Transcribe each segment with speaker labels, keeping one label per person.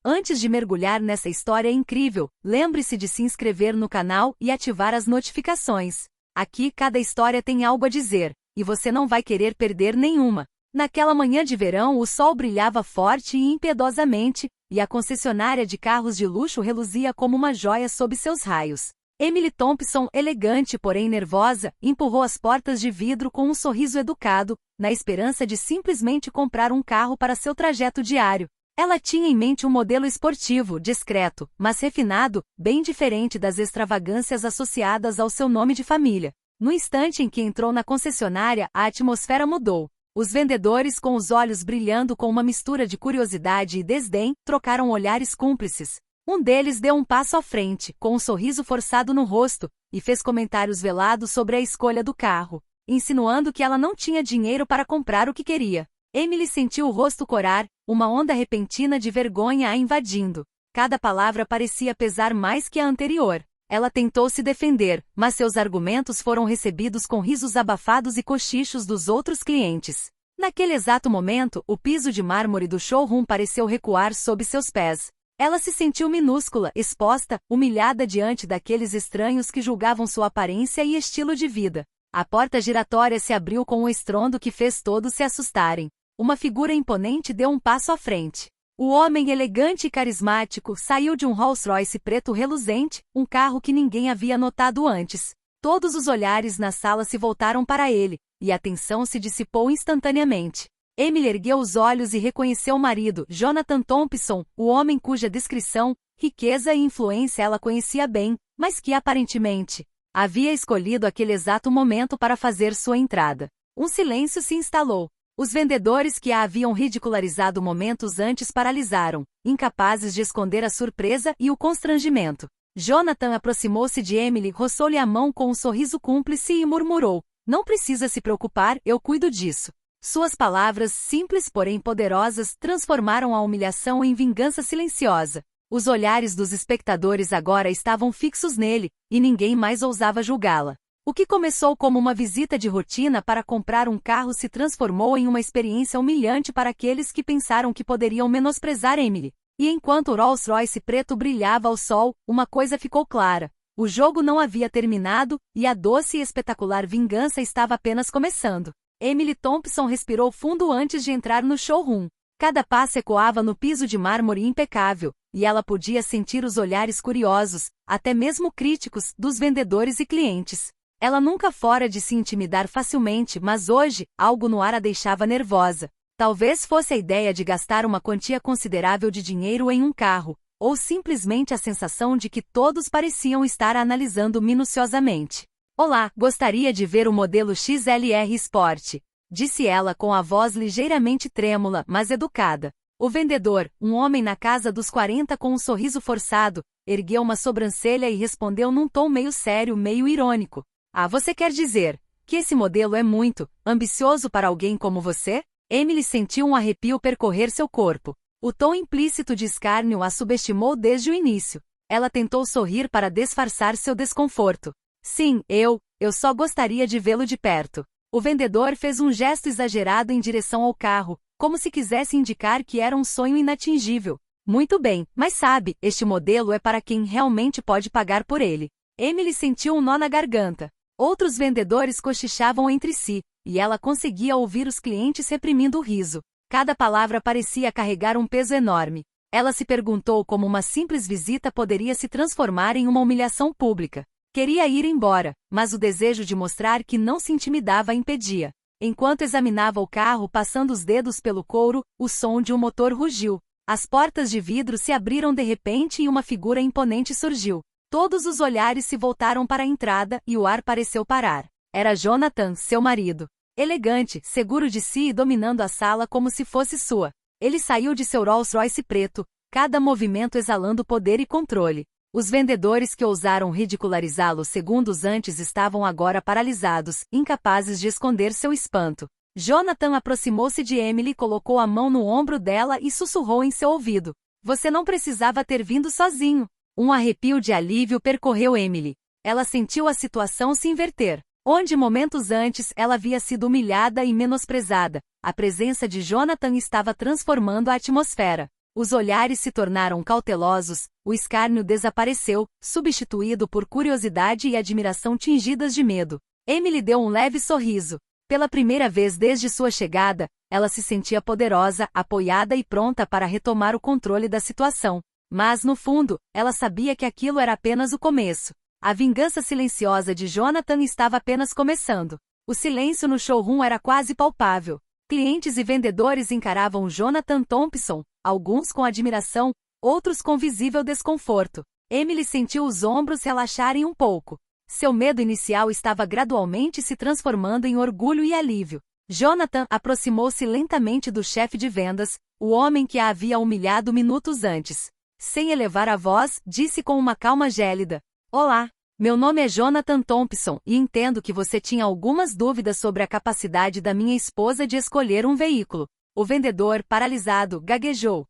Speaker 1: Antes de mergulhar nessa história incrível, lembre-se de se inscrever no canal e ativar as notificações. Aqui cada história tem algo a dizer, e você não vai querer perder nenhuma. Naquela manhã de verão o sol brilhava forte e impiedosamente, e a concessionária de carros de luxo reluzia como uma joia sob seus raios. Emily Thompson, elegante porém nervosa, empurrou as portas de vidro com um sorriso educado, na esperança de simplesmente comprar um carro para seu trajeto diário. Ela tinha em mente um modelo esportivo, discreto, mas refinado, bem diferente das extravagâncias associadas ao seu nome de família. No instante em que entrou na concessionária, a atmosfera mudou. Os vendedores, com os olhos brilhando com uma mistura de curiosidade e desdém, trocaram olhares cúmplices. Um deles deu um passo à frente, com um sorriso forçado no rosto, e fez comentários velados sobre a escolha do carro, insinuando que ela não tinha dinheiro para comprar o que queria. Emily sentiu o rosto corar, uma onda repentina de vergonha a invadindo. Cada palavra parecia pesar mais que a anterior. Ela tentou se defender, mas seus argumentos foram recebidos com risos abafados e cochichos dos outros clientes. Naquele exato momento, o piso de mármore do showroom pareceu recuar sob seus pés. Ela se sentiu minúscula, exposta, humilhada diante daqueles estranhos que julgavam sua aparência e estilo de vida. A porta giratória se abriu com um estrondo que fez todos se assustarem. Uma figura imponente deu um passo à frente. O homem elegante e carismático saiu de um Rolls-Royce preto reluzente, um carro que ninguém havia notado antes. Todos os olhares na sala se voltaram para ele, e a tensão se dissipou instantaneamente. Emily ergueu os olhos e reconheceu o marido, Jonathan Thompson, o homem cuja descrição, riqueza e influência ela conhecia bem, mas que aparentemente havia escolhido aquele exato momento para fazer sua entrada. Um silêncio se instalou. Os vendedores que a haviam ridicularizado momentos antes paralisaram, incapazes de esconder a surpresa e o constrangimento. Jonathan aproximou-se de Emily, roçou-lhe a mão com um sorriso cúmplice e murmurou: "Não precisa se preocupar, eu cuido disso." Suas palavras, simples porém poderosas, transformaram a humilhação em vingança silenciosa. Os olhares dos espectadores agora estavam fixos nele, e ninguém mais ousava julgá-la. O que começou como uma visita de rotina para comprar um carro se transformou em uma experiência humilhante para aqueles que pensaram que poderiam menosprezar Emily. E enquanto o Rolls-Royce preto brilhava ao sol, uma coisa ficou clara: o jogo não havia terminado, e a doce e espetacular vingança estava apenas começando. Emily Thompson respirou fundo antes de entrar no showroom. Cada passo ecoava no piso de mármore impecável, e ela podia sentir os olhares curiosos, até mesmo críticos, dos vendedores e clientes. Ela nunca fora de se intimidar facilmente, mas hoje, algo no ar a deixava nervosa. Talvez fosse a ideia de gastar uma quantia considerável de dinheiro em um carro, ou simplesmente a sensação de que todos pareciam estar a analisando minuciosamente. "Olá, gostaria de ver o modelo XLR Sport", disse ela com a voz ligeiramente trêmula, mas educada. O vendedor, um homem na casa dos 40 com um sorriso forçado, ergueu uma sobrancelha e respondeu num tom meio sério, meio irônico: "Ah, você quer dizer que esse modelo é muito ambicioso para alguém como você?" Emily sentiu um arrepio percorrer seu corpo. O tom implícito de escárnio a subestimou desde o início. Ela tentou sorrir para disfarçar seu desconforto. "Sim, eu só gostaria de vê-lo de perto." O vendedor fez um gesto exagerado em direção ao carro, como se quisesse indicar que era um sonho inatingível. "Muito bem, mas sabe, este modelo é para quem realmente pode pagar por ele." Emily sentiu um nó na garganta. Outros vendedores cochichavam entre si, e ela conseguia ouvir os clientes reprimindo o riso. Cada palavra parecia carregar um peso enorme. Ela se perguntou como uma simples visita poderia se transformar em uma humilhação pública. Queria ir embora, mas o desejo de mostrar que não se intimidava a impedia. Enquanto examinava o carro passando os dedos pelo couro, o som de um motor rugiu. As portas de vidro se abriram de repente e uma figura imponente surgiu. Todos os olhares se voltaram para a entrada e o ar pareceu parar. Era Jonathan, seu marido. Elegante, seguro de si e dominando a sala como se fosse sua. Ele saiu de seu Rolls-Royce preto, cada movimento exalando poder e controle. Os vendedores que ousaram ridicularizá-lo segundos antes estavam agora paralisados, incapazes de esconder seu espanto. Jonathan aproximou-se de Emily, colocou a mão no ombro dela e sussurrou em seu ouvido: "Você não precisava ter vindo sozinho." Um arrepio de alívio percorreu Emily. Ela sentiu a situação se inverter. Onde momentos antes ela havia sido humilhada e menosprezada, a presença de Jonathan estava transformando a atmosfera. Os olhares se tornaram cautelosos, o escárnio desapareceu, substituído por curiosidade e admiração tingidas de medo. Emily deu um leve sorriso. Pela primeira vez desde sua chegada, ela se sentia poderosa, apoiada e pronta para retomar o controle da situação. Mas, no fundo, ela sabia que aquilo era apenas o começo. A vingança silenciosa de Jonathan estava apenas começando. O silêncio no showroom era quase palpável. Clientes e vendedores encaravam Jonathan Thompson, alguns com admiração, outros com visível desconforto. Emily sentiu os ombros relaxarem um pouco. Seu medo inicial estava gradualmente se transformando em orgulho e alívio. Jonathan aproximou-se lentamente do chefe de vendas, o homem que a havia humilhado minutos antes. Sem elevar a voz, disse com uma calma gélida: "Olá, meu nome é Jonathan Thompson e entendo que você tinha algumas dúvidas sobre a capacidade da minha esposa de escolher um veículo." O vendedor, paralisado, gaguejou: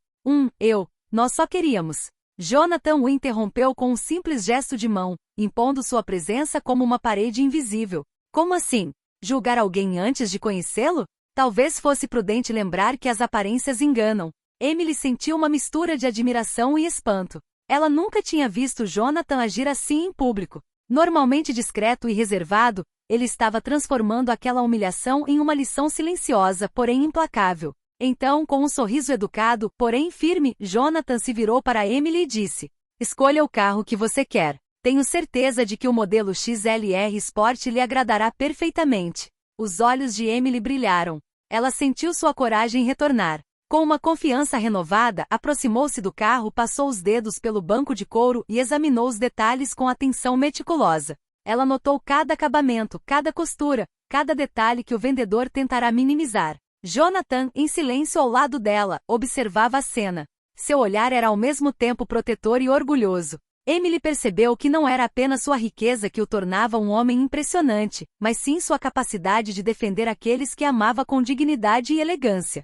Speaker 1: Nós só queríamos." Jonathan o interrompeu com um simples gesto de mão, impondo sua presença como uma parede invisível. "Como assim? Julgar alguém antes de conhecê-lo? Talvez fosse prudente lembrar que as aparências enganam." Emily sentiu uma mistura de admiração e espanto. Ela nunca tinha visto Jonathan agir assim em público. Normalmente discreto e reservado, ele estava transformando aquela humilhação em uma lição silenciosa, porém implacável. Então, com um sorriso educado, porém firme, Jonathan se virou para Emily e disse: "Escolha o carro que você quer. Tenho certeza de que o modelo XLR Sport lhe agradará perfeitamente." Os olhos de Emily brilharam. Ela sentiu sua coragem retornar. Com uma confiança renovada, aproximou-se do carro, passou os dedos pelo banco de couro e examinou os detalhes com atenção meticulosa. Ela notou cada acabamento, cada costura, cada detalhe que o vendedor tentará minimizar. Jonathan, em silêncio ao lado dela, observava a cena. Seu olhar era ao mesmo tempo protetor e orgulhoso. Emily percebeu que não era apenas sua riqueza que o tornava um homem impressionante, mas sim sua capacidade de defender aqueles que amava com dignidade e elegância.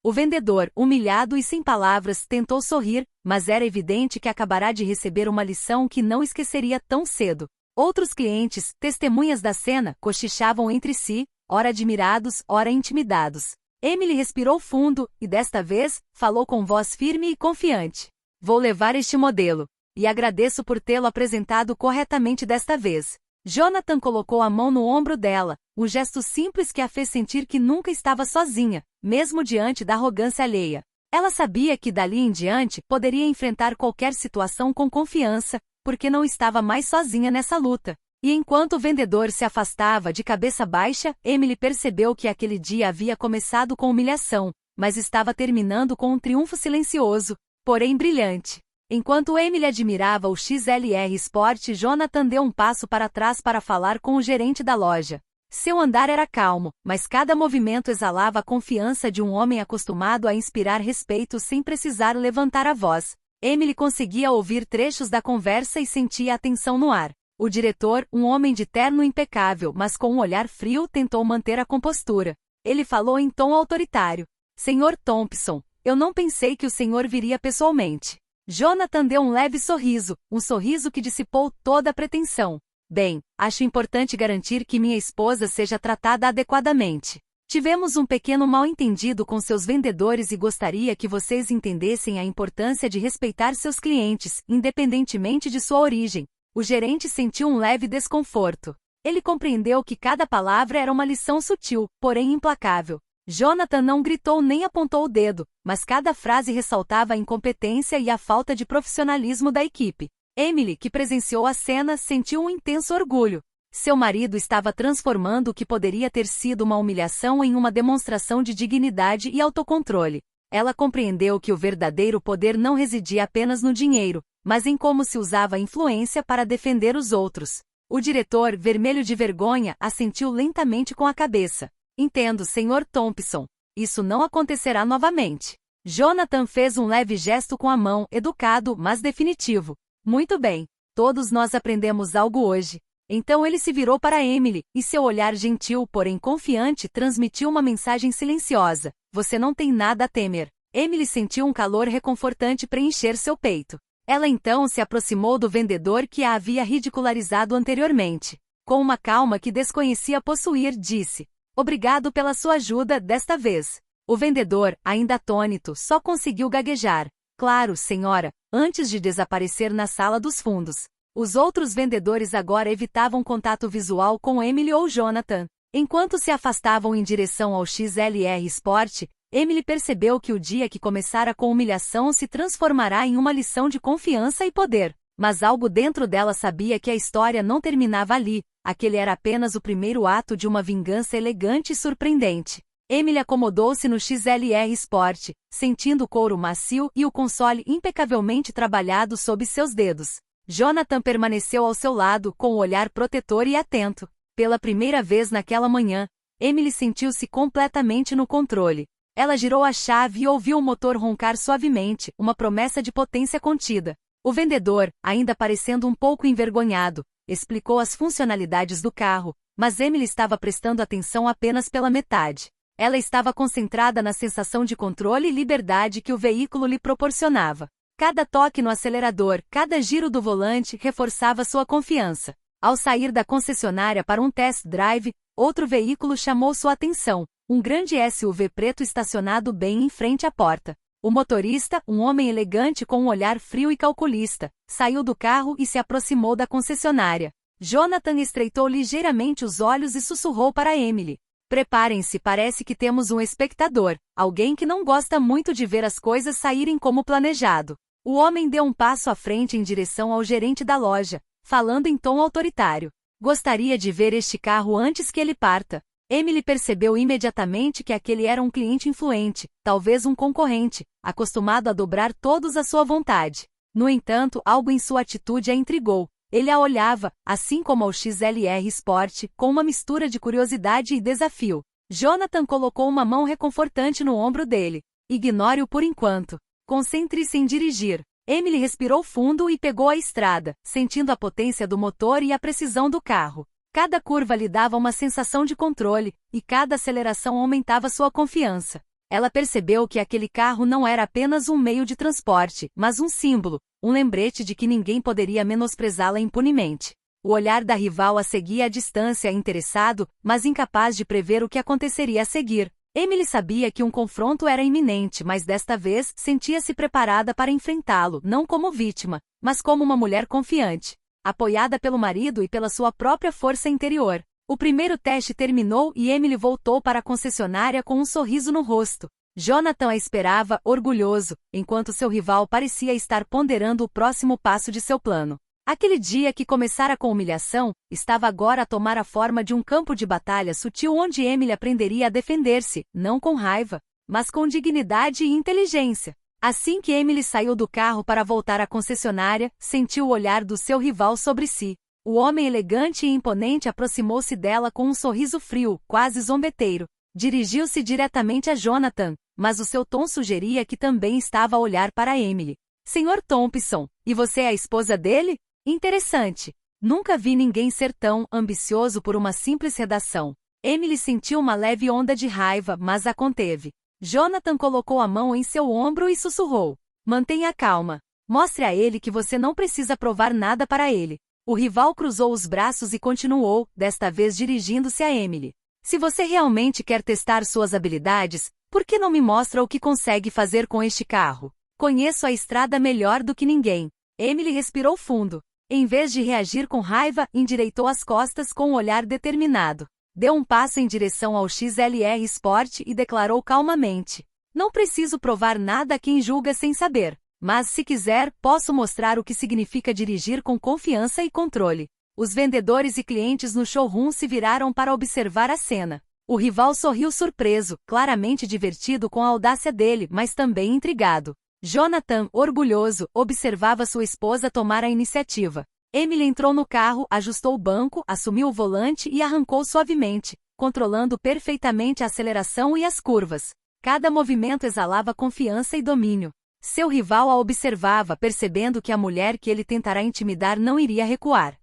Speaker 1: O vendedor, humilhado e sem palavras, tentou sorrir, mas era evidente que acabará de receber uma lição que não esqueceria tão cedo. Outros clientes, testemunhas da cena, cochichavam entre si, ora admirados, ora intimidados. Emily respirou fundo, e desta vez, falou com voz firme e confiante: "Vou levar este modelo. E agradeço por tê-lo apresentado corretamente desta vez." Jonathan colocou a mão no ombro dela, um gesto simples que a fez sentir que nunca estava sozinha, mesmo diante da arrogância alheia. Ela sabia que dali em diante poderia enfrentar qualquer situação com confiança, porque não estava mais sozinha nessa luta. E enquanto o vendedor se afastava de cabeça baixa, Emily percebeu que aquele dia havia começado com humilhação, mas estava terminando com um triunfo silencioso, porém brilhante. Enquanto Emily admirava o XLR Sport, Jonathan deu um passo para trás para falar com o gerente da loja. Seu andar era calmo, mas cada movimento exalava a confiança de um homem acostumado a inspirar respeito sem precisar levantar a voz. Emily conseguia ouvir trechos da conversa e sentia a tensão no ar. O diretor, um homem de terno impecável, mas com um olhar frio, tentou manter a compostura. Ele falou em tom autoritário: "Senhor Thompson, eu não pensei que o senhor viria pessoalmente." Jonathan deu um leve sorriso, um sorriso que dissipou toda a pretensão. "Bem, acho importante garantir que minha esposa seja tratada adequadamente. Tivemos um pequeno mal-entendido com seus vendedores e gostaria que vocês entendessem a importância de respeitar seus clientes, independentemente de sua origem." O gerente sentiu um leve desconforto. Ele compreendeu que cada palavra era uma lição sutil, porém implacável. Jonathan não gritou nem apontou o dedo, mas cada frase ressaltava a incompetência e a falta de profissionalismo da equipe. Emily, que presenciou a cena, sentiu um intenso orgulho. Seu marido estava transformando o que poderia ter sido uma humilhação em uma demonstração de dignidade e autocontrole. Ela compreendeu que o verdadeiro poder não residia apenas no dinheiro, mas em como se usava a influência para defender os outros. O diretor, vermelho de vergonha, assentiu lentamente com a cabeça. "Entendo, Sr. Thompson. Isso não acontecerá novamente." Jonathan fez um leve gesto com a mão, educado, mas definitivo. "Muito bem. Todos nós aprendemos algo hoje." Então ele se virou para Emily, e seu olhar gentil, porém confiante, transmitiu uma mensagem silenciosa: "Você não tem nada a temer." Emily sentiu um calor reconfortante preencher seu peito. Ela então se aproximou do vendedor que a havia ridicularizado anteriormente. Com uma calma que desconhecia possuir, disse: "Obrigado pela sua ajuda desta vez." O vendedor, ainda atônito, só conseguiu gaguejar. Claro, senhora, antes de desaparecer na sala dos fundos. Os outros vendedores agora evitavam contato visual com Emily ou Jonathan. Enquanto se afastavam em direção ao XLR Sport, Emily percebeu que o dia que começara com humilhação se transformará em uma lição de confiança e poder. Mas algo dentro dela sabia que a história não terminava ali, aquele era apenas o primeiro ato de uma vingança elegante e surpreendente. Emily acomodou-se no XLR Sport, sentindo o couro macio e o console impecavelmente trabalhado sob seus dedos. Jonathan permaneceu ao seu lado com o olhar protetor e atento. Pela primeira vez naquela manhã, Emily sentiu-se completamente no controle. Ela girou a chave e ouviu o motor roncar suavemente, uma promessa de potência contida. O vendedor, ainda parecendo um pouco envergonhado, explicou as funcionalidades do carro, mas Emily estava prestando atenção apenas pela metade. Ela estava concentrada na sensação de controle e liberdade que o veículo lhe proporcionava. Cada toque no acelerador, cada giro do volante reforçava sua confiança. Ao sair da concessionária para um test drive, outro veículo chamou sua atenção, um grande SUV preto estacionado bem em frente à porta. O motorista, um homem elegante com um olhar frio e calculista, saiu do carro e se aproximou da concessionária. Jonathan estreitou ligeiramente os olhos e sussurrou para Emily. Preparem-se, parece que temos um espectador, alguém que não gosta muito de ver as coisas saírem como planejado. O homem deu um passo à frente em direção ao gerente da loja, falando em tom autoritário. Gostaria de ver este carro antes que ele parta. Emily percebeu imediatamente que aquele era um cliente influente, talvez um concorrente, acostumado a dobrar todos à sua vontade. No entanto, algo em sua atitude a intrigou. Ele a olhava, assim como ao XLR Sport, com uma mistura de curiosidade e desafio. Jonathan colocou uma mão reconfortante no ombro dele. Ignore-o por enquanto. Concentre-se em dirigir. Emily respirou fundo e pegou a estrada, sentindo a potência do motor e a precisão do carro. Cada curva lhe dava uma sensação de controle, e cada aceleração aumentava sua confiança. Ela percebeu que aquele carro não era apenas um meio de transporte, mas um símbolo, um lembrete de que ninguém poderia menosprezá-la impunemente. O olhar da rival a seguia à distância, interessado, mas incapaz de prever o que aconteceria a seguir. Emily sabia que um confronto era iminente, mas desta vez sentia-se preparada para enfrentá-lo, não como vítima, mas como uma mulher confiante, apoiada pelo marido e pela sua própria força interior. O primeiro teste terminou e Emily voltou para a concessionária com um sorriso no rosto. Jonathan a esperava, orgulhoso, enquanto seu rival parecia estar ponderando o próximo passo de seu plano. Aquele dia que começara com humilhação, estava agora a tomar a forma de um campo de batalha sutil onde Emily aprenderia a defender-se, não com raiva, mas com dignidade e inteligência. Assim que Emily saiu do carro para voltar à concessionária, sentiu o olhar do seu rival sobre si. O homem elegante e imponente aproximou-se dela com um sorriso frio, quase zombeteiro. Dirigiu-se diretamente a Jonathan, mas o seu tom sugeria que também estava a olhar para Emily. Sr. Thompson, e você é a esposa dele? Interessante. Nunca vi ninguém ser tão ambicioso por uma simples redação. Emily sentiu uma leve onda de raiva, mas a conteve. Jonathan colocou a mão em seu ombro e sussurrou. Mantenha calma. Mostre a ele que você não precisa provar nada para ele. O rival cruzou os braços e continuou, desta vez dirigindo-se a Emily. Se você realmente quer testar suas habilidades, por que não me mostra o que consegue fazer com este carro? Conheço a estrada melhor do que ninguém. Emily respirou fundo. Em vez de reagir com raiva, endireitou as costas com um olhar determinado. Deu um passo em direção ao XLR Sport e declarou calmamente. Não preciso provar nada a quem julga sem saber. Mas se quiser, posso mostrar o que significa dirigir com confiança e controle. Os vendedores e clientes no showroom se viraram para observar a cena. O rival sorriu surpreso, claramente divertido com a audácia dele, mas também intrigado. Jonathan, orgulhoso, observava sua esposa tomar a iniciativa. Emily entrou no carro, ajustou o banco, assumiu o volante e arrancou suavemente, controlando perfeitamente a aceleração e as curvas. Cada movimento exalava confiança e domínio. Seu rival a observava, percebendo que a mulher que ele tentará intimidar não iria recuar.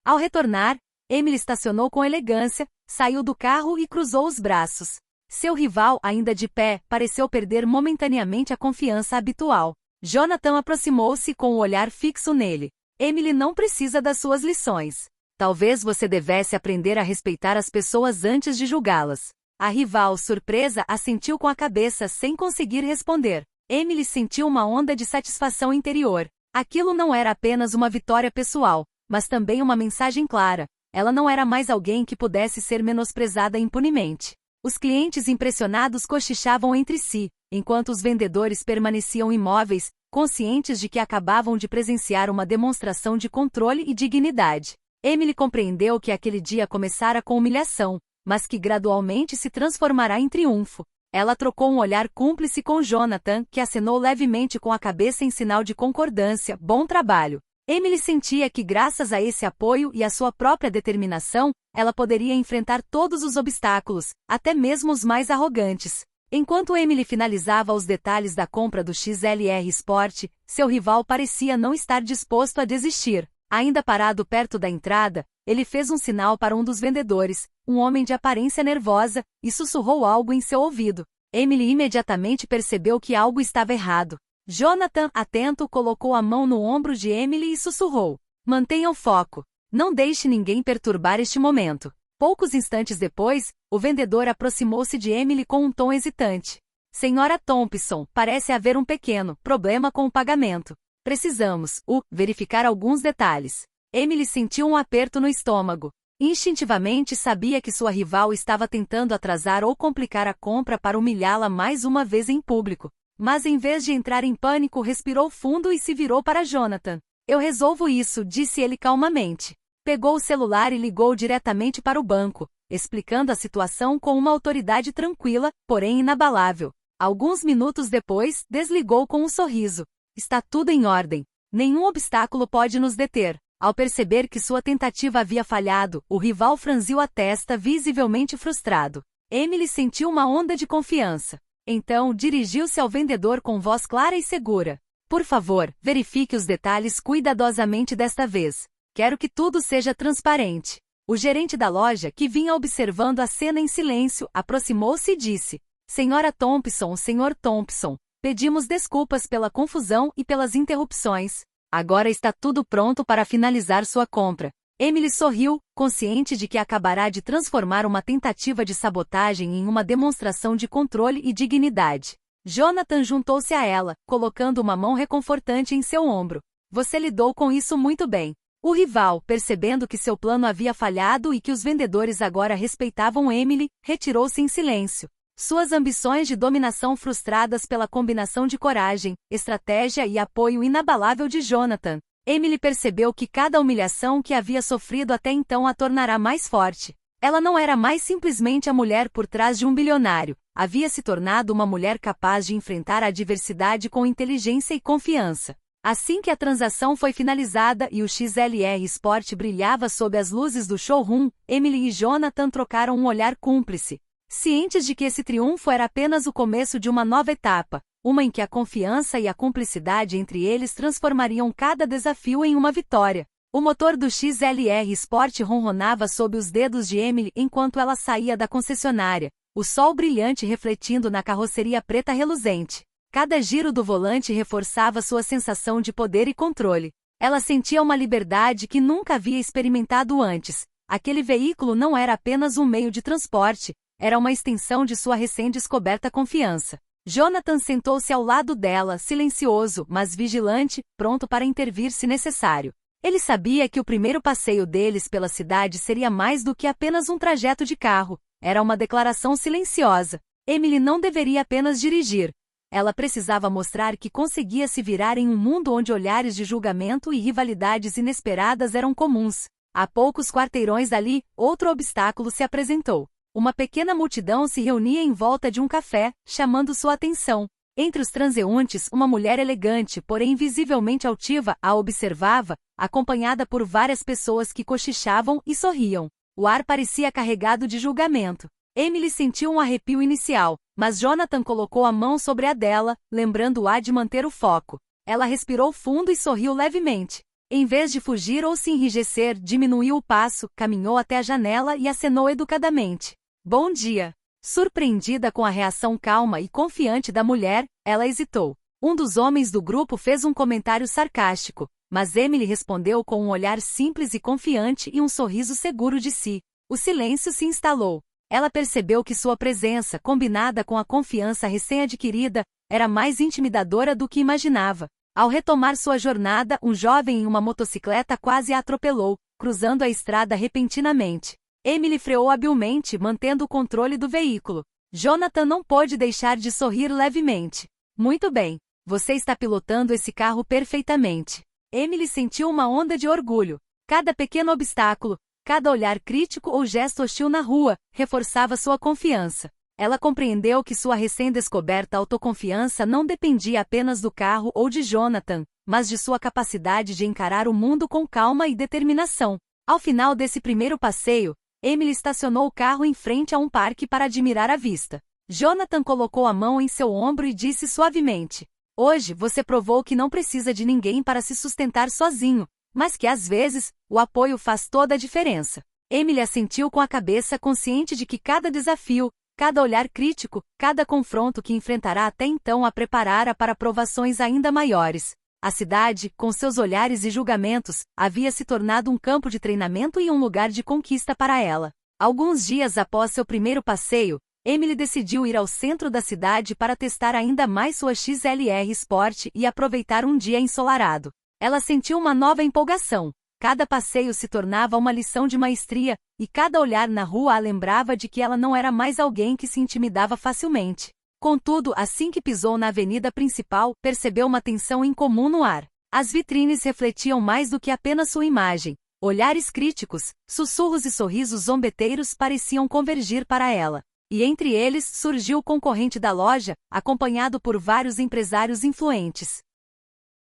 Speaker 1: Ao retornar, Emily estacionou com elegância, saiu do carro e cruzou os braços. Seu rival, ainda de pé, pareceu perder momentaneamente a confiança habitual. Jonathan aproximou-se com o olhar fixo nele. Emily não precisa das suas lições. Talvez você devesse aprender a respeitar as pessoas antes de julgá-las. A rival, surpresa, assentiu com a cabeça sem conseguir responder. Emily sentiu uma onda de satisfação interior. Aquilo não era apenas uma vitória pessoal, mas também uma mensagem clara. Ela não era mais alguém que pudesse ser menosprezada impunemente. Os clientes impressionados cochichavam entre si, enquanto os vendedores permaneciam imóveis, conscientes de que acabavam de presenciar uma demonstração de controle e dignidade. Emily compreendeu que aquele dia começara com humilhação, mas que gradualmente se transformará em triunfo. Ela trocou um olhar cúmplice com Jonathan, que acenou levemente com a cabeça em sinal de concordância. Bom trabalho. Emily sentia que, graças a esse apoio e à sua própria determinação, ela poderia enfrentar todos os obstáculos, até mesmo os mais arrogantes. Enquanto Emily finalizava os detalhes da compra do XLR Sport, seu rival parecia não estar disposto a desistir. Ainda parado perto da entrada, ele fez um sinal para um dos vendedores, um homem de aparência nervosa, e sussurrou algo em seu ouvido. Emily imediatamente percebeu que algo estava errado. Jonathan, atento, colocou a mão no ombro de Emily e sussurrou: mantenha o foco. Não deixe ninguém perturbar este momento. Poucos instantes depois, o vendedor aproximou-se de Emily com um tom hesitante. Senhora Thompson, parece haver um pequeno problema com o pagamento. Precisamos, verificar alguns detalhes. Emily sentiu um aperto no estômago. Instintivamente sabia que sua rival estava tentando atrasar ou complicar a compra para humilhá-la mais uma vez em público. Mas em vez de entrar em pânico, respirou fundo e se virou para Jonathan. Eu resolvo isso, disse ele calmamente. Pegou o celular e ligou diretamente para o banco, explicando a situação com uma autoridade tranquila, porém inabalável. Alguns minutos depois, desligou com um sorriso. Está tudo em ordem. Nenhum obstáculo pode nos deter. Ao perceber que sua tentativa havia falhado, o rival franziu a testa, visivelmente frustrado. Emily sentiu uma onda de confiança. Então, dirigiu-se ao vendedor com voz clara e segura. Por favor, verifique os detalhes cuidadosamente desta vez. Quero que tudo seja transparente. O gerente da loja, que vinha observando a cena em silêncio, aproximou-se e disse: Senhora Thompson, Sr. Thompson, pedimos desculpas pela confusão e pelas interrupções. Agora está tudo pronto para finalizar sua compra. Emily sorriu, consciente de que acabará de transformar uma tentativa de sabotagem em uma demonstração de controle e dignidade. Jonathan juntou-se a ela, colocando uma mão reconfortante em seu ombro. Você lidou com isso muito bem. O rival, percebendo que seu plano havia falhado e que os vendedores agora respeitavam Emily, retirou-se em silêncio. Suas ambições de dominação frustradas pela combinação de coragem, estratégia e apoio inabalável de Jonathan. Emily percebeu que cada humilhação que havia sofrido até então a tornará mais forte. Ela não era mais simplesmente a mulher por trás de um bilionário, havia se tornado uma mulher capaz de enfrentar a adversidade com inteligência e confiança. Assim que a transação foi finalizada e o XLR Sport brilhava sob as luzes do showroom, Emily e Jonathan trocaram um olhar cúmplice. Cientes de que esse triunfo era apenas o começo de uma nova etapa, uma em que a confiança e a cumplicidade entre eles transformariam cada desafio em uma vitória. O motor do XLR Sport ronronava sob os dedos de Emily enquanto ela saía da concessionária, o sol brilhante refletindo na carroceria preta reluzente. Cada giro do volante reforçava sua sensação de poder e controle. Ela sentia uma liberdade que nunca havia experimentado antes. Aquele veículo não era apenas um meio de transporte, era uma extensão de sua recém-descoberta confiança. Jonathan sentou-se ao lado dela, silencioso, mas vigilante, pronto para intervir se necessário. Ele sabia que o primeiro passeio deles pela cidade seria mais do que apenas um trajeto de carro. Era uma declaração silenciosa. Emily não deveria apenas dirigir. Ela precisava mostrar que conseguia se virar em um mundo onde olhares de julgamento e rivalidades inesperadas eram comuns. A poucos quarteirões dali, outro obstáculo se apresentou. Uma pequena multidão se reunia em volta de um café, chamando sua atenção. Entre os transeuntes, uma mulher elegante, porém visivelmente altiva, a observava, acompanhada por várias pessoas que cochichavam e sorriam. O ar parecia carregado de julgamento. Emily sentiu um arrepio inicial, mas Jonathan colocou a mão sobre a dela, lembrando-a de manter o foco. Ela respirou fundo e sorriu levemente. Em vez de fugir ou se enrijecer, diminuiu o passo, caminhou até a janela e acenou educadamente. Bom dia! Surpreendida com a reação calma e confiante da mulher, ela hesitou. Um dos homens do grupo fez um comentário sarcástico, mas Emily respondeu com um olhar simples e confiante e um sorriso seguro de si. O silêncio se instalou. Ela percebeu que sua presença, combinada com a confiança recém-adquirida, era mais intimidadora do que imaginava. Ao retomar sua jornada, um jovem em uma motocicleta quase a atropelou, cruzando a estrada repentinamente. Emily freou habilmente, mantendo o controle do veículo. Jonathan não pôde deixar de sorrir levemente. Muito bem. Você está pilotando esse carro perfeitamente. Emily sentiu uma onda de orgulho. Cada pequeno obstáculo, cada olhar crítico ou gesto hostil na rua, reforçava sua confiança. Ela compreendeu que sua recém-descoberta autoconfiança não dependia apenas do carro ou de Jonathan, mas de sua capacidade de encarar o mundo com calma e determinação. Ao final desse primeiro passeio, Emily estacionou o carro em frente a um parque para admirar a vista. Jonathan colocou a mão em seu ombro e disse suavemente: "Hoje você provou que não precisa de ninguém para se sustentar sozinho, mas que às vezes, o apoio faz toda a diferença." Emily assentiu com a cabeça, consciente de que cada desafio, cada olhar crítico, cada confronto que enfrentará até então a preparara para provações ainda maiores. A cidade, com seus olhares e julgamentos, havia se tornado um campo de treinamento e um lugar de conquista para ela. Alguns dias após seu primeiro passeio, Emily decidiu ir ao centro da cidade para testar ainda mais sua XLR Sport e aproveitar um dia ensolarado. Ela sentiu uma nova empolgação. Cada passeio se tornava uma lição de maestria, e cada olhar na rua a lembrava de que ela não era mais alguém que se intimidava facilmente. Contudo, assim que pisou na avenida principal, percebeu uma tensão incomum no ar. As vitrines refletiam mais do que apenas sua imagem. Olhares críticos, sussurros e sorrisos zombeteiros pareciam convergir para ela. E entre eles surgiu o concorrente da loja, acompanhado por vários empresários influentes.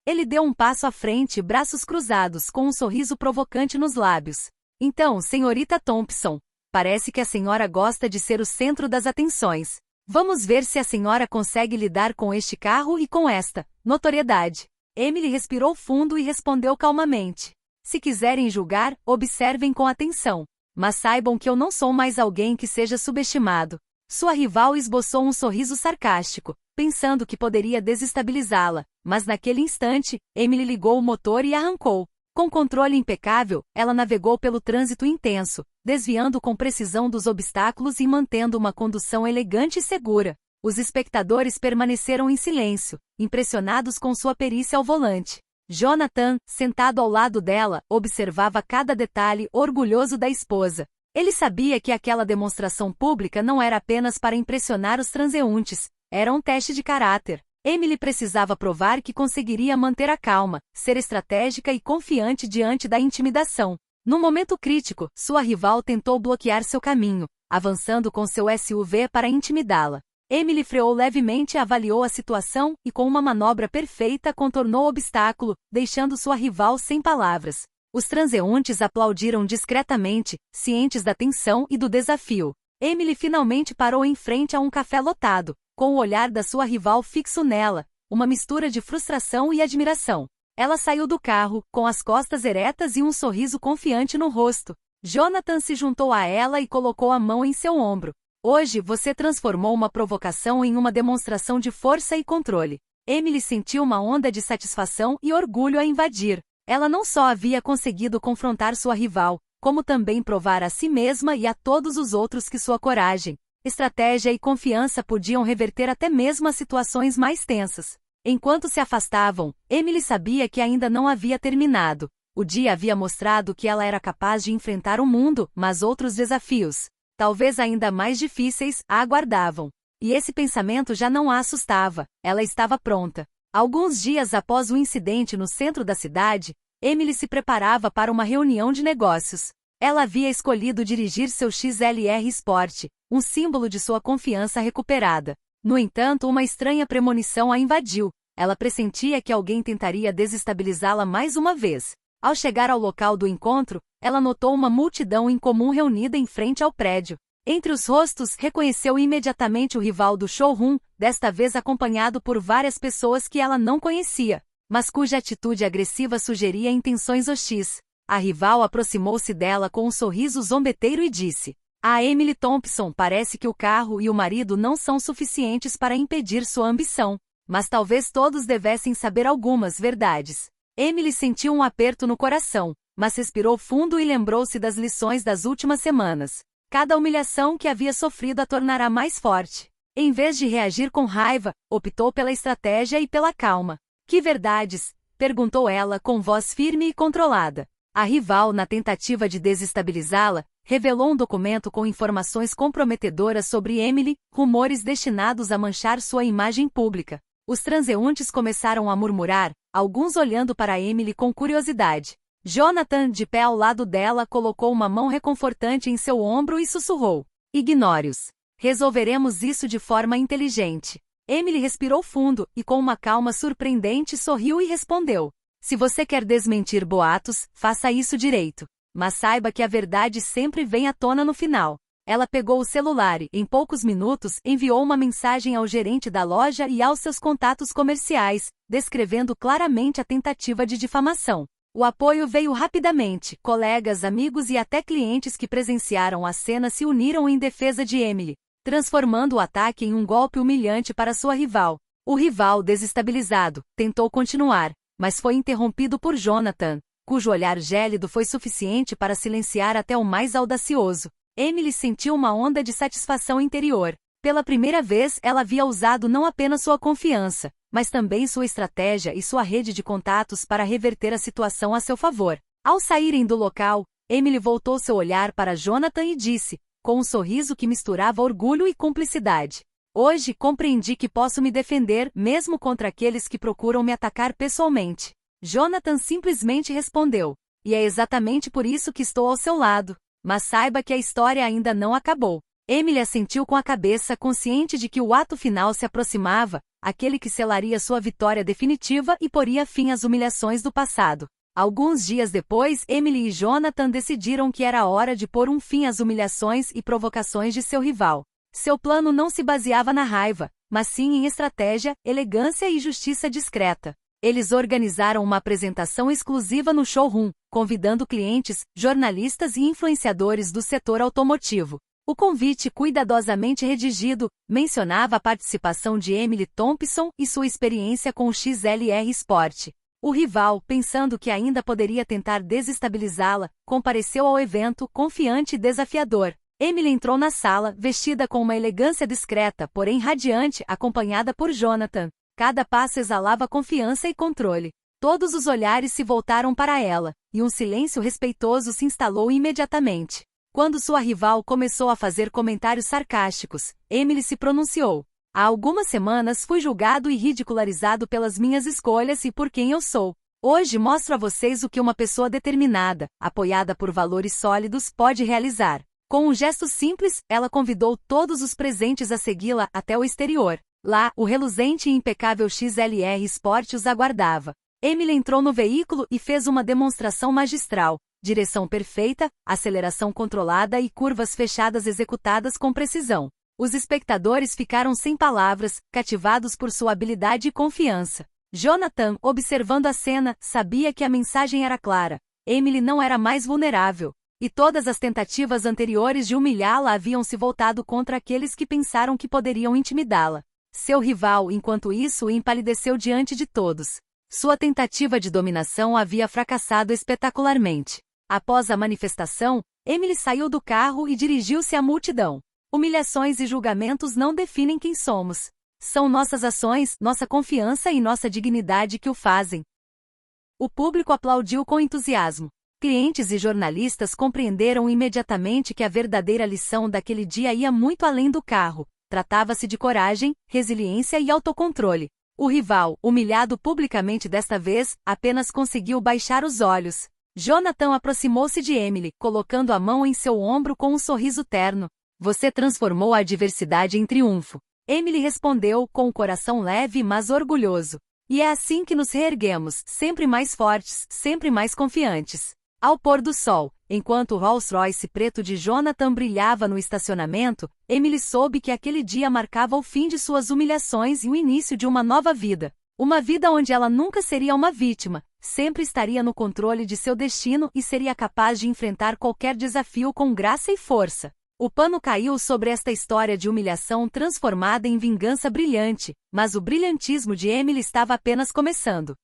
Speaker 1: Ele deu um passo à frente, braços cruzados, com um sorriso provocante nos lábios. "Então, senhorita Thompson, parece que a senhora gosta de ser o centro das atenções. Vamos ver se a senhora consegue lidar com este carro e com esta notoriedade." Emily respirou fundo e respondeu calmamente: "Se quiserem julgar, observem com atenção. Mas saibam que eu não sou mais alguém que seja subestimado." Sua rival esboçou um sorriso sarcástico, pensando que poderia desestabilizá-la, mas naquele instante, Emily ligou o motor e arrancou. Com controle impecável, ela navegou pelo trânsito intenso, desviando com precisão dos obstáculos e mantendo uma condução elegante e segura. Os espectadores permaneceram em silêncio, impressionados com sua perícia ao volante. Jonathan, sentado ao lado dela, observava cada detalhe, orgulhoso da esposa. Ele sabia que aquela demonstração pública não era apenas para impressionar os transeuntes, era um teste de caráter. Emily precisava provar que conseguiria manter a calma, ser estratégica e confiante diante da intimidação. No momento crítico, sua rival tentou bloquear seu caminho, avançando com seu SUV para intimidá-la. Emily freou levemente, avaliou a situação e, com uma manobra perfeita, contornou o obstáculo, deixando sua rival sem palavras. Os transeuntes aplaudiram discretamente, cientes da tensão e do desafio. Emily finalmente parou em frente a um café lotado, com o olhar da sua rival fixo nela, uma mistura de frustração e admiração. Ela saiu do carro, com as costas eretas e um sorriso confiante no rosto. Jonathan se juntou a ela e colocou a mão em seu ombro. "Hoje você transformou uma provocação em uma demonstração de força e controle." Emily sentiu uma onda de satisfação e orgulho a invadir. Ela não só havia conseguido confrontar sua rival, como também provar a si mesma e a todos os outros que sua coragem, estratégia e confiança podiam reverter até mesmo as situações mais tensas. Enquanto se afastavam, Emily sabia que ainda não havia terminado. O dia havia mostrado que ela era capaz de enfrentar o mundo, mas outros desafios, talvez ainda mais difíceis, a aguardavam. E esse pensamento já não a assustava, ela estava pronta. Alguns dias após o incidente no centro da cidade, Emily se preparava para uma reunião de negócios. Ela havia escolhido dirigir seu XLR Sport, um símbolo de sua confiança recuperada. No entanto, uma estranha premonição a invadiu. Ela pressentia que alguém tentaria desestabilizá-la mais uma vez. Ao chegar ao local do encontro, ela notou uma multidão incomum reunida em frente ao prédio. Entre os rostos, reconheceu imediatamente o rival do showroom, desta vez acompanhado por várias pessoas que ela não conhecia, mas cuja atitude agressiva sugeria intenções hostis. A rival aproximou-se dela com um sorriso zombeteiro e disse: "Ah, Emily Thompson, parece que o carro e o marido não são suficientes para impedir sua ambição, mas talvez todos devessem saber algumas verdades." Emily sentiu um aperto no coração, mas respirou fundo e lembrou-se das lições das últimas semanas. Cada humilhação que havia sofrido a tornará mais forte. Em vez de reagir com raiva, optou pela estratégia e pela calma. Que verdades? Perguntou ela com voz firme e controlada. A rival, na tentativa de desestabilizá-la, revelou um documento com informações comprometedoras sobre Emily, rumores destinados a manchar sua imagem pública. Os transeuntes começaram a murmurar, alguns olhando para Emily com curiosidade. Jonathan, de pé ao lado dela, colocou uma mão reconfortante em seu ombro e sussurrou: "Ignore-os. Resolveremos isso de forma inteligente." Emily respirou fundo e, com uma calma surpreendente, sorriu e respondeu: "Se você quer desmentir boatos, faça isso direito. Mas saiba que a verdade sempre vem à tona no final." Ela pegou o celular e, em poucos minutos, enviou uma mensagem ao gerente da loja e aos seus contatos comerciais, descrevendo claramente a tentativa de difamação. O apoio veio rapidamente. Colegas, amigos e até clientes que presenciaram a cena se uniram em defesa de Emily, transformando o ataque em um golpe humilhante para sua rival. O rival, desestabilizado, tentou continuar, mas foi interrompido por Jonathan, cujo olhar gélido foi suficiente para silenciar até o mais audacioso. Emily sentiu uma onda de satisfação interior. Pela primeira vez, ela havia usado não apenas sua confiança, mas também sua estratégia e sua rede de contatos para reverter a situação a seu favor. Ao saírem do local, Emily voltou seu olhar para Jonathan e disse, com um sorriso que misturava orgulho e cumplicidade: "Hoje compreendi que posso me defender mesmo contra aqueles que procuram me atacar pessoalmente." Jonathan simplesmente respondeu: "E é exatamente por isso que estou ao seu lado. Mas saiba que a história ainda não acabou." Emily assentiu com a cabeça, consciente de que o ato final se aproximava, aquele que selaria sua vitória definitiva e poria fim às humilhações do passado. Alguns dias depois, Emily e Jonathan decidiram que era hora de pôr um fim às humilhações e provocações de seu rival. Seu plano não se baseava na raiva, mas sim em estratégia, elegância e justiça discreta. Eles organizaram uma apresentação exclusiva no showroom, convidando clientes, jornalistas e influenciadores do setor automotivo. O convite, cuidadosamente redigido, mencionava a participação de Emily Thompson e sua experiência com o XLR Sport. O rival, pensando que ainda poderia tentar desestabilizá-la, compareceu ao evento, confiante e desafiador. Emily entrou na sala, vestida com uma elegância discreta, porém radiante, acompanhada por Jonathan. Cada passo exalava confiança e controle. Todos os olhares se voltaram para ela, e um silêncio respeitoso se instalou imediatamente. Quando sua rival começou a fazer comentários sarcásticos, Emily se pronunciou: "Há algumas semanas fui julgado e ridicularizado pelas minhas escolhas e por quem eu sou. Hoje mostro a vocês o que uma pessoa determinada, apoiada por valores sólidos, pode realizar." Com um gesto simples, ela convidou todos os presentes a segui-la até o exterior. Lá, o reluzente e impecável XLR Sport os aguardava. Emily entrou no veículo e fez uma demonstração magistral. Direção perfeita, aceleração controlada e curvas fechadas executadas com precisão. Os espectadores ficaram sem palavras, cativados por sua habilidade e confiança. Jonathan, observando a cena, sabia que a mensagem era clara. Emily não era mais vulnerável. E todas as tentativas anteriores de humilhá-la haviam se voltado contra aqueles que pensaram que poderiam intimidá-la. Seu rival, enquanto isso, empalideceu diante de todos. Sua tentativa de dominação havia fracassado espetacularmente. Após a manifestação, Emily saiu do carro e dirigiu-se à multidão. Humilhações e julgamentos não definem quem somos. São nossas ações, nossa confiança e nossa dignidade que o fazem. O público aplaudiu com entusiasmo. Clientes e jornalistas compreenderam imediatamente que a verdadeira lição daquele dia ia muito além do carro. Tratava-se de coragem, resiliência e autocontrole. O rival, humilhado publicamente desta vez, apenas conseguiu baixar os olhos. Jonathan aproximou-se de Emily, colocando a mão em seu ombro com um sorriso terno. "Você transformou a adversidade em triunfo." Emily respondeu, com o coração leve mas orgulhoso. "E é assim que nos reerguemos, sempre mais fortes, sempre mais confiantes." Ao pôr do sol, enquanto o Rolls-Royce preto de Jonathan brilhava no estacionamento, Emily soube que aquele dia marcava o fim de suas humilhações e o início de uma nova vida. Uma vida onde ela nunca seria uma vítima, sempre estaria no controle de seu destino e seria capaz de enfrentar qualquer desafio com graça e força. O pano caiu sobre esta história de humilhação transformada em vingança brilhante, mas o brilhantismo de Emily estava apenas começando.